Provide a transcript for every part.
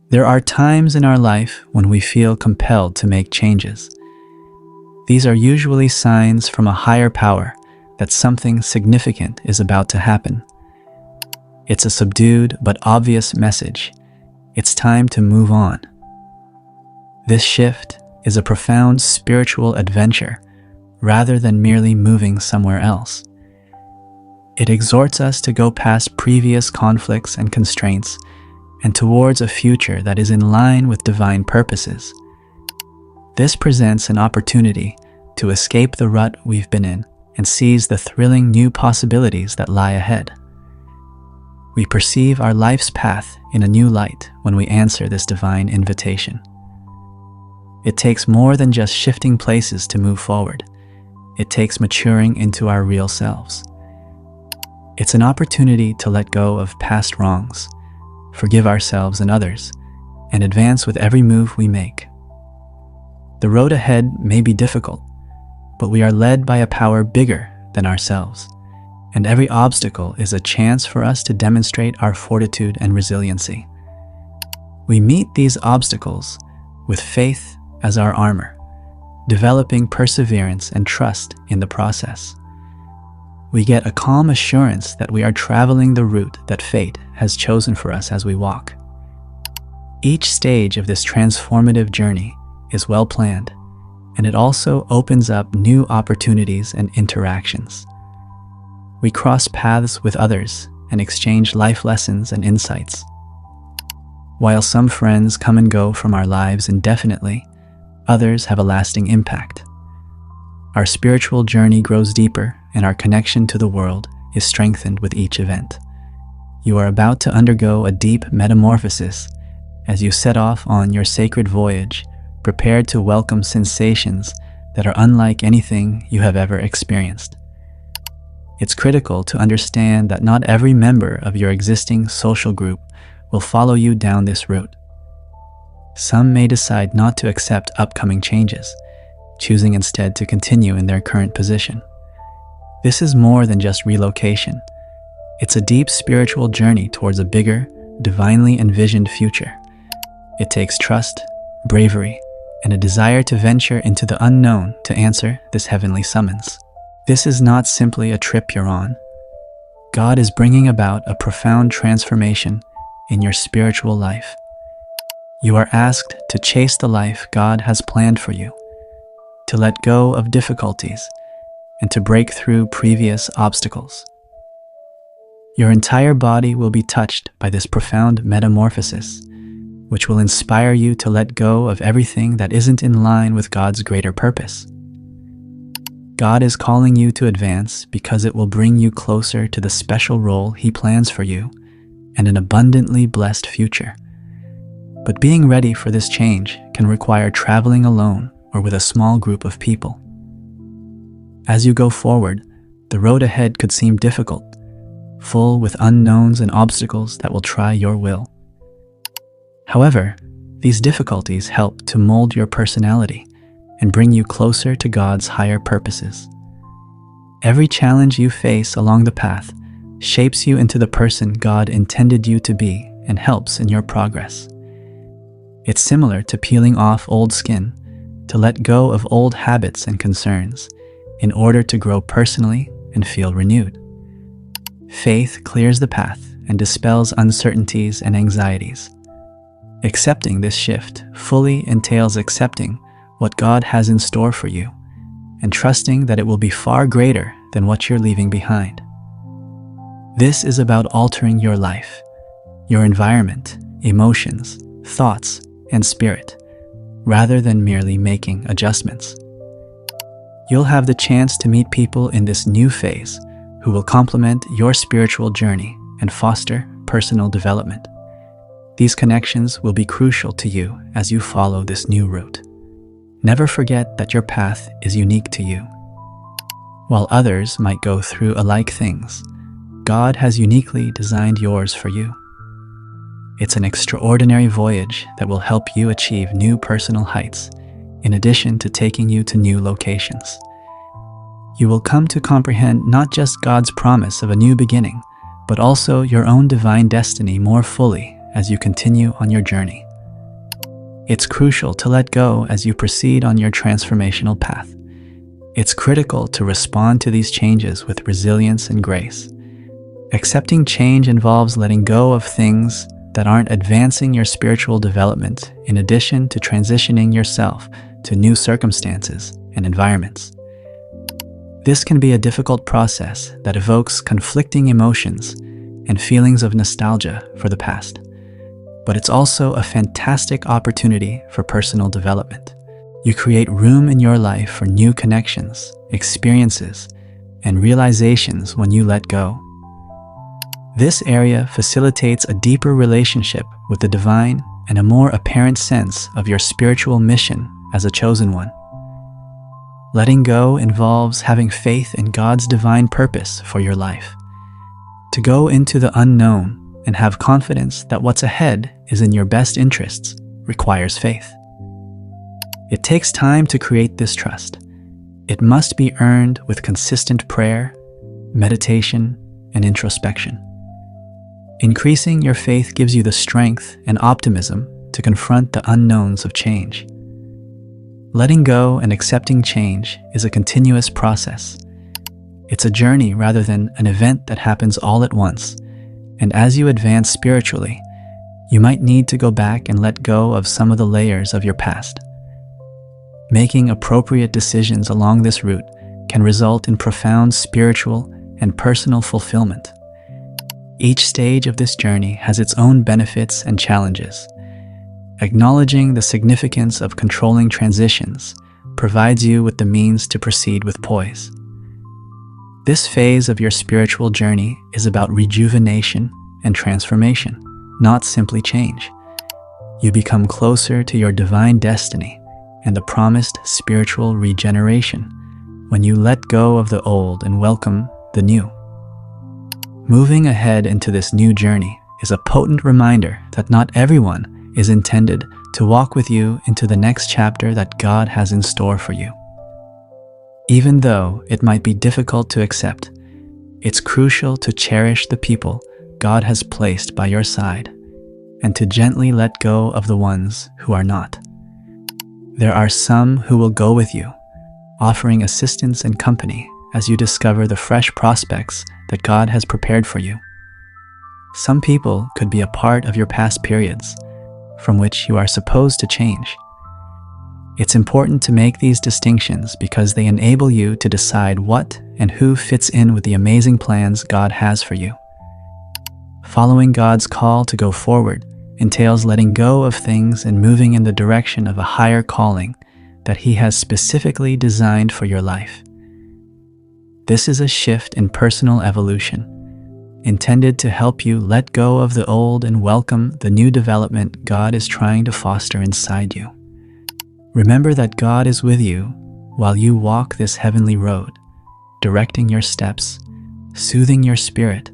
There are times in our life when we feel compelled to make changes. These are usually signs from a higher power that something significant is about to happen. It's a subdued but obvious message. It's time to move on. This shift is a profound spiritual adventure rather than merely moving somewhere else. It exhorts us to go past previous conflicts and constraints and towards a future that is in line with divine purposes. This presents an opportunity to escape the rut we've been in and seize the thrilling new possibilities that lie ahead. We perceive our life's path in a new light when we answer this divine invitation. It takes more than just shifting places to move forward. It takes maturing into our real selves. It's an opportunity to let go of past wrongs, forgive ourselves and others, and advance with every move we make. The road ahead may be difficult, but we are led by a power bigger than ourselves, and every obstacle is a chance for us to demonstrate our fortitude and resiliency. We meet these obstacles with faith as our armor, developing perseverance and trust in the process. We get a calm assurance that we are traveling the route that fate has chosen for us as we walk. Each stage of this transformative journey is well planned, and it also opens up new opportunities and interactions. We cross paths with others and exchange life lessons and insights. While some friends come and go from our lives indefinitely, others have a lasting impact. Our spiritual journey grows deeper, and our connection to the world is strengthened with each event. You are about to undergo a deep metamorphosis as you set off on your sacred voyage, prepared to welcome sensations that are unlike anything you have ever experienced. It's critical to understand that not every member of your existing social group will follow you down this route. Some may decide not to accept upcoming changes, choosing instead to continue in their current position. This is more than just relocation. It's a deep spiritual journey towards a bigger, divinely envisioned future. It takes trust, bravery, and a desire to venture into the unknown to answer this heavenly summons. This is not simply a trip you're on. God is bringing about a profound transformation in your spiritual life. You are asked to chase the life God has planned for you, to let go of difficulties, and to break through previous obstacles. Your entire body will be touched by this profound metamorphosis, which will inspire you to let go of everything that isn't in line with God's greater purpose. God is calling you to advance because it will bring you closer to the special role He plans for you and an abundantly blessed future. But being ready for this change can require traveling alone or with a small group of people. As you go forward, the road ahead could seem difficult, full with unknowns and obstacles that will try your will. However, these difficulties help to mold your personality and bring you closer to God's higher purposes. Every challenge you face along the path shapes you into the person God intended you to be and helps in your progress. It's similar to peeling off old skin, to let go of old habits and concerns in order to grow personally and feel renewed. Faith clears the path and dispels uncertainties and anxieties. Accepting this shift fully entails accepting what God has in store for you and trusting that it will be far greater than what you're leaving behind. This is about altering your life, your environment, emotions, thoughts, and spirit, rather than merely making adjustments. You'll have the chance to meet people in this new phase who will complement your spiritual journey and foster personal development. These connections will be crucial to you as you follow this new route. Never forget that your path is unique to you. While others might go through alike things, God has uniquely designed yours for you. It's an extraordinary voyage that will help you achieve new personal heights, in addition to taking you to new locations. You will come to comprehend not just God's promise of a new beginning, but also your own divine destiny more fully as you continue on your journey. It's crucial to let go as you proceed on your transformational path. It's critical to respond to these changes with resilience and grace. Accepting change involves letting go of things that aren't advancing your spiritual development, in addition to transitioning yourself to new circumstances and environments. This can be a difficult process that evokes conflicting emotions and feelings of nostalgia for the past. But it's also a fantastic opportunity for personal development. You create room in your life for new connections, experiences, and realizations when you let go. This area facilitates a deeper relationship with the divine and a more apparent sense of your spiritual mission as a chosen one. Letting go involves having faith in God's divine purpose for your life. To go into the unknown and have confidence that what's ahead is in your best interests requires faith. It takes time to create this trust. It must be earned with consistent prayer, meditation, and introspection. Increasing your faith gives you the strength and optimism to confront the unknowns of change. Letting go and accepting change is a continuous process. It's a journey rather than an event that happens all at once. And as you advance spiritually, you might need to go back and let go of some of the layers of your past. Making appropriate decisions along this route can result in profound spiritual and personal fulfillment. Each stage of this journey has its own benefits and challenges. Acknowledging the significance of controlling transitions provides you with the means to proceed with poise. This phase of your spiritual journey is about rejuvenation and transformation, not simply change. You become closer to your divine destiny and the promised spiritual regeneration when you let go of the old and welcome the new. Moving ahead into this new journey is a potent reminder that not everyone is intended to walk with you into the next chapter that God has in store for you. Even though it might be difficult to accept, it's crucial to cherish the people God has placed by your side and to gently let go of the ones who are not. There are some who will go with you, offering assistance and company as you discover the fresh prospects that God has prepared for you. Some people could be a part of your past periods, from which you are supposed to change. It's important to make these distinctions because they enable you to decide what and who fits in with the amazing plans God has for you. Following God's call to go forward entails letting go of things and moving in the direction of a higher calling that He has specifically designed for your life. This is a shift in personal evolution, intended to help you let go of the old and welcome the new development God is trying to foster inside you. Remember that God is with you while you walk this heavenly road, directing your steps, soothing your spirit,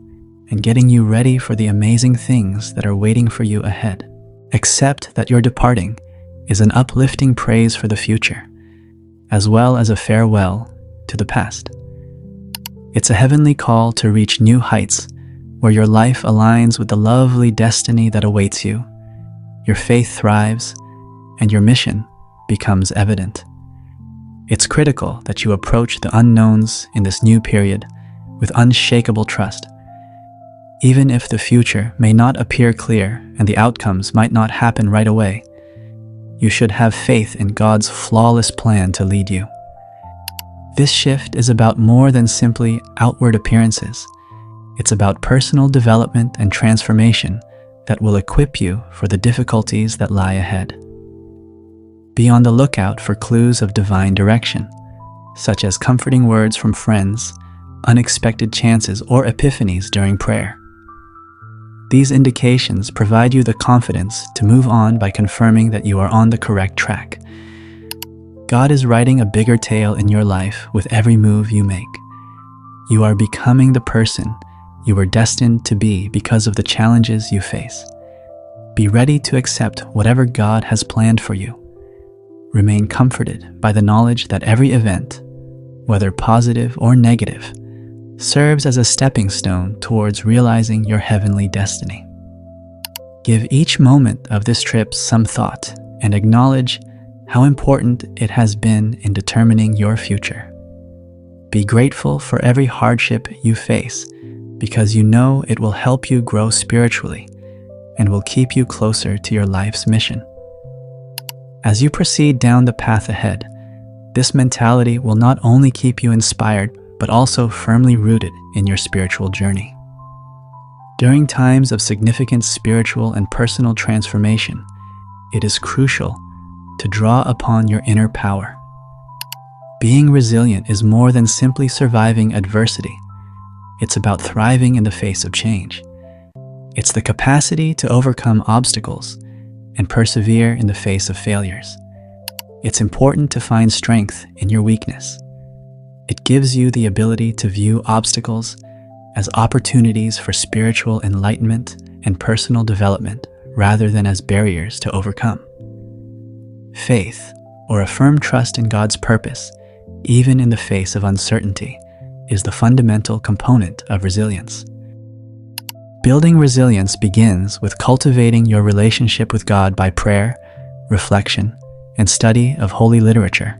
and getting you ready for the amazing things that are waiting for you ahead. Accept that your departing is an uplifting praise for the future, as well as a farewell to the past. It's a heavenly call to reach new heights where your life aligns with the lovely destiny that awaits you, your faith thrives, and your mission becomes evident. It's critical that you approach the unknowns in this new period with unshakable trust. Even if the future may not appear clear and the outcomes might not happen right away, you should have faith in God's flawless plan to lead you. This shift is about more than simply outward appearances. It's about personal development and transformation that will equip you for the difficulties that lie ahead. Be on the lookout for clues of divine direction, such as comforting words from friends, unexpected chances, or epiphanies during prayer. These indications provide you the confidence to move on by confirming that you are on the correct track. God is writing a bigger tale in your life with every move you make. You are becoming the person you were destined to be because of the challenges you face. Be ready to accept whatever God has planned for you. Remain comforted by the knowledge that every event, whether positive or negative, serves as a stepping stone towards realizing your heavenly destiny. Give each moment of this trip some thought and acknowledge how important it has been in determining your future. Be grateful for every hardship you face because you know it will help you grow spiritually and will keep you closer to your life's mission. As you proceed down the path ahead, this mentality will not only keep you inspired, but also firmly rooted in your spiritual journey. During times of significant spiritual and personal transformation, it is crucial to draw upon your inner power. Being resilient is more than simply surviving adversity. It's about thriving in the face of change. It's the capacity to overcome obstacles and persevere in the face of failures. It's important to find strength in your weakness. It gives you the ability to view obstacles as opportunities for spiritual enlightenment and personal development rather than as barriers to overcome. Faith, or a firm trust in God's purpose, even in the face of uncertainty, is the fundamental component of resilience. Building resilience begins with cultivating your relationship with God by prayer, reflection, and study of holy literature.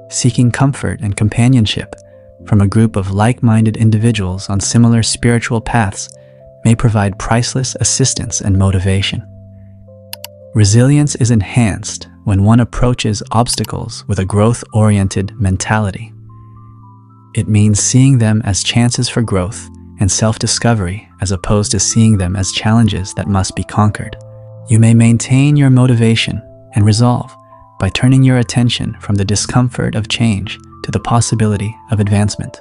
Seeking comfort and companionship from a group of like-minded individuals on similar spiritual paths may provide priceless assistance and motivation. Resilience is enhanced when one approaches obstacles with a growth-oriented mentality. It means seeing them as chances for growth and self-discovery as opposed to seeing them as challenges that must be conquered. You may maintain your motivation and resolve by turning your attention from the discomfort of change to the possibility of advancement.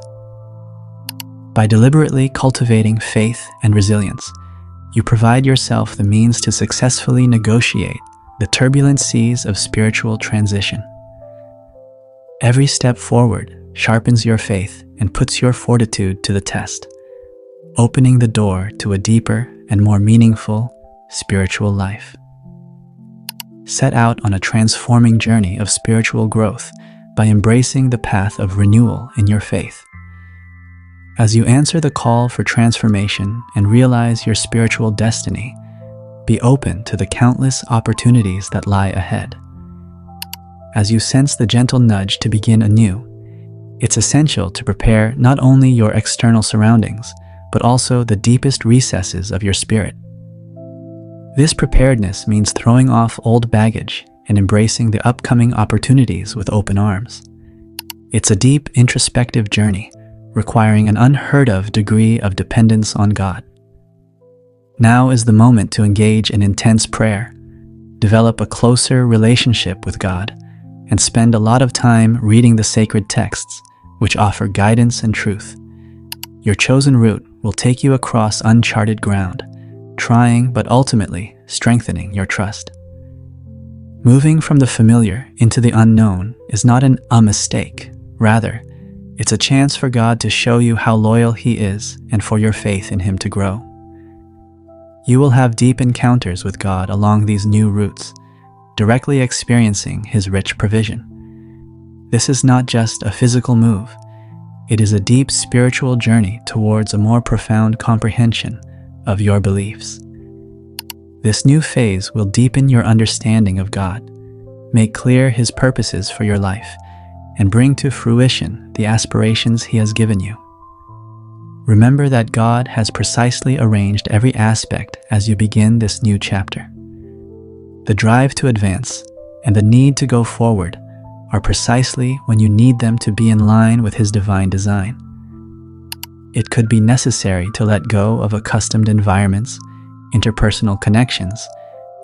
By deliberately cultivating faith and resilience, you provide yourself the means to successfully negotiate the turbulent seas of spiritual transition. Every step forward sharpens your faith and puts your fortitude to the test, opening the door to a deeper and more meaningful spiritual life. Set out on a transforming journey of spiritual growth by embracing the path of renewal in your faith. As you answer the call for transformation and realize your spiritual destiny, be open to the countless opportunities that lie ahead. As you sense the gentle nudge to begin anew, it's essential to prepare not only your external surroundings, but also the deepest recesses of your spirit. This preparedness means throwing off old baggage and embracing the upcoming opportunities with open arms. It's a deep introspective journey, requiring an unheard of degree of dependence on God. Now is the moment to engage in intense prayer, develop a closer relationship with God, and spend a lot of time reading the sacred texts, which offer guidance and truth. Your chosen route will take you across uncharted ground, trying but ultimately strengthening your trust. Moving from the familiar into the unknown is not a mistake. Rather, it's a chance for God to show you how loyal He is and for your faith in Him to grow. You will have deep encounters with God along these new routes, directly experiencing His rich provision. This is not just a physical move. It is a deep spiritual journey towards a more profound comprehension of your beliefs. This new phase will deepen your understanding of God, make clear His purposes for your life, and bring to fruition the aspirations He has given you. Remember that God has precisely arranged every aspect as you begin this new chapter. The drive to advance and the need to go forward are precisely when you need them to be in line with His divine design. It could be necessary to let go of accustomed environments, interpersonal connections,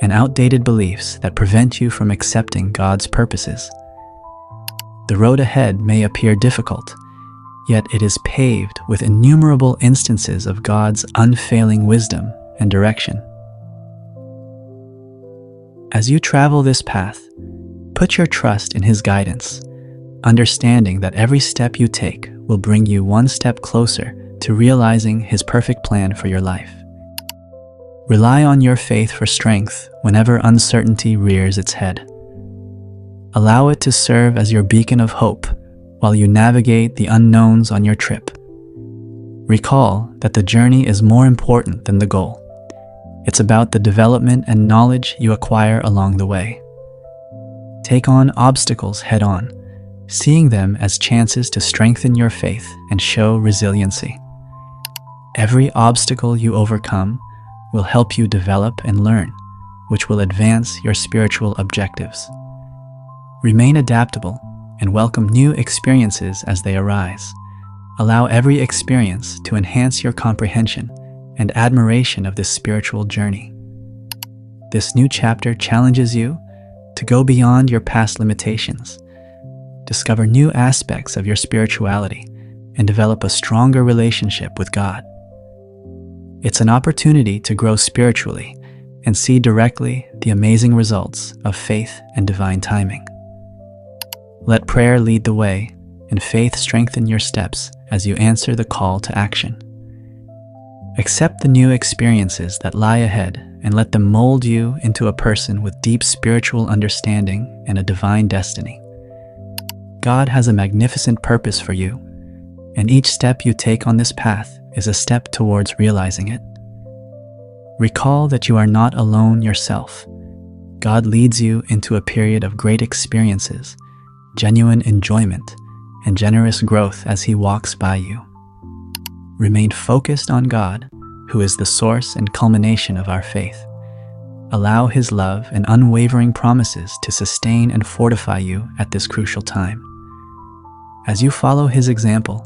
and outdated beliefs that prevent you from accepting God's purposes. The road ahead may appear difficult, yet it is paved with innumerable instances of God's unfailing wisdom and direction. As you travel this path, put your trust in His guidance, understanding that every step you take will bring you one step closer to realizing His perfect plan for your life. Rely on your faith for strength whenever uncertainty rears its head. Allow it to serve as your beacon of hope while you navigate the unknowns on your trip. Recall that the journey is more important than the goal. It's about the development and knowledge you acquire along the way. Take on obstacles head on, seeing them as chances to strengthen your faith and show resiliency. Every obstacle you overcome will help you develop and learn, which will advance your spiritual objectives. Remain adaptable and welcome new experiences as they arise. Allow every experience to enhance your comprehension and admiration of this spiritual journey. This new chapter challenges you to go beyond your past limitations, discover new aspects of your spirituality, and develop a stronger relationship with God. It's an opportunity to grow spiritually and see directly the amazing results of faith and divine timing. Let prayer lead the way and faith strengthen your steps as you answer the call to action. Accept the new experiences that lie ahead and let them mold you into a person with deep spiritual understanding and a divine destiny. God has a magnificent purpose for you, and each step you take on this path is a step towards realizing it. Recall that you are not alone yourself. God leads you into a period of great experiences, genuine enjoyment, and generous growth as He walks by you. Remain focused on God, who is the source and culmination of our faith. Allow His love and unwavering promises to sustain and fortify you at this crucial time. As you follow His example,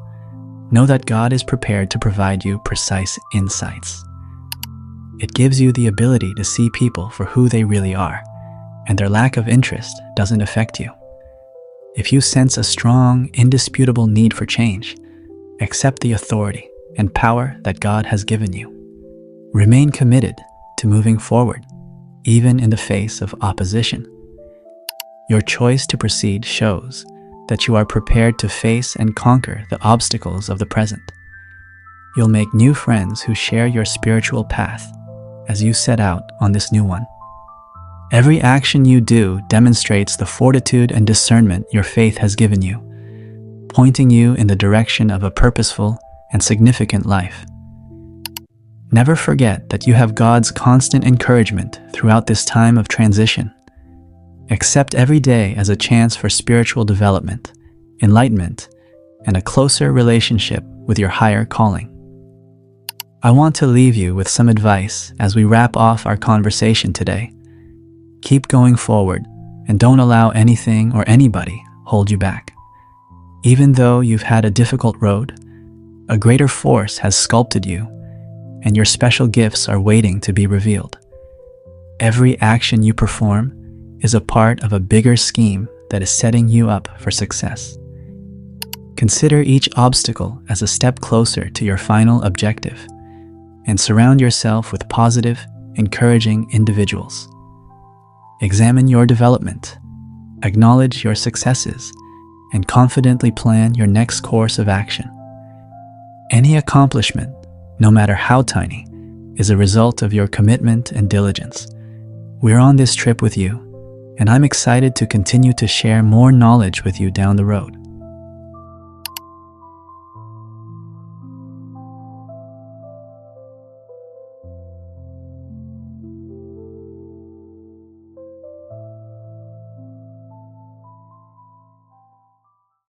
know that God is prepared to provide you precise insights. It gives you the ability to see people for who they really are, and their lack of interest doesn't affect you. If you sense a strong, indisputable need for change, accept the authority and power that God has given you. Remain committed to moving forward, even in the face of opposition. Your choice to proceed shows that you are prepared to face and conquer the obstacles of the present. You'll make new friends who share your spiritual path as you set out on this new one. Every action you do demonstrates the fortitude and discernment your faith has given you, pointing you in the direction of a purposeful and significant life. Never forget that you have God's constant encouragement throughout this time of transition. Accept every day as a chance for spiritual development, enlightenment, and a closer relationship with your higher calling. I want to leave you with some advice as we wrap off our conversation today. Keep going forward and don't allow anything or anybody hold you back. Even though you've had a difficult road, a greater force has sculpted you, and your special gifts are waiting to be revealed. Every action you perform is a part of a bigger scheme that is setting you up for success. Consider each obstacle as a step closer to your final objective, and surround yourself with positive, encouraging individuals. Examine your development, acknowledge your successes, and confidently plan your next course of action. Any accomplishment, no matter how tiny, is a result of your commitment and diligence. We're on this trip with you, and I'm excited to continue to share more knowledge with you down the road.